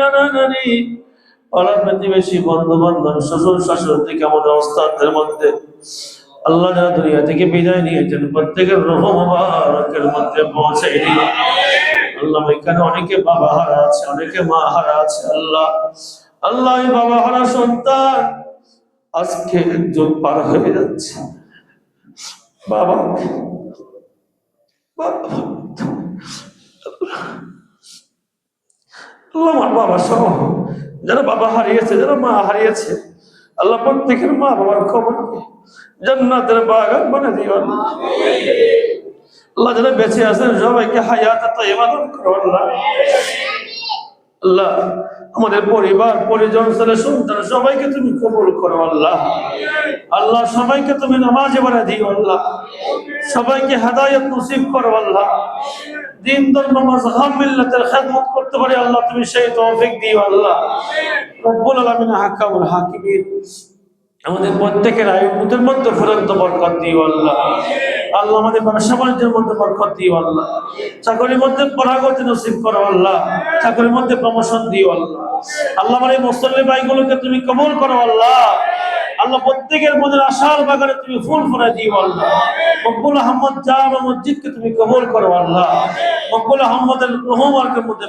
নানা নানি, পাড়া প্রতিবেশী, বন্ধু বান্ধব, শ্বশুর শাশুড়ি, আমাদের ওস্তাদদের মধ্যে আল্লাহ যারা দুনিয়া থেকে বিদায় নিয়েছেন প্রত্যেকের রূহ মুবারকের মধ্যে পৌঁছে দিন। আল্লাহ এখানে অনেকে বাবা হারা আছে, অনেকে মা হারা আছে। আল্লাহ আল্লাহ এই বাবা হারা সন্তান আজকে একজন পার হয়ে যাচ্ছে। বাবা আল্লাহ আমার বাবা সহ যারা বাবা হারিয়েছে, যারা মা হারিয়েছে, আল্লাহ প্রত্যেকের মা বাবার কবরকে জান্নাতের বাগান বানিয়ে দিও আল্লাহ। যারা বেঁচে আছেন সবাইকে হায়াত তাইয়্যিবা দান করো আল্লাহ। আল্লাহ আমাদের পরিবার পরিজন ছেলে সন্তান সবাইকে তুমি কবুল করো আল্লাহ। আল্লাহ সবাইকে তুমি নামাজে বানিয়ে দিও আল্লাহ। সবাইকে হেদায়েত নসিব করো আল্লাহ। দিন ধর্ম মাযহাব মিল্লাতের খেদমত করতে পারি আল্লাহ তুমি সেই তৌফিক দিও আল্লাহ। রব্বুল আলামিন হাকামুল হাকিমিন আমাদের প্রত্যেকের আয়ুর মধ্যে ফুরন্ত বরকত দিও আল্লাহ। আল্লাহ আমাদের ব্যবসা বাণিজ্যের মধ্যে বরকত দিও আল্লাহ। চাকরির মধ্যে পরাগতি নসিব করো আল্লাহ। চাকরির মধ্যে প্রমোশন দিও আল্লাহ। আল্লাহ আমার এই মুসল্লি ভাইগুলোকে তুমি কবুল করো আল্লাহ। আল্লাহ প্রত্যেকের মধ্যে আশার বাগানে তুমি ফুল ফুলে দিও আল্লাহ। মকবুল আহমদ জামা মসজিদকে তুমি কবুল করো আল্লাহ। মকবুল আহমদের রহমানের মধ্যে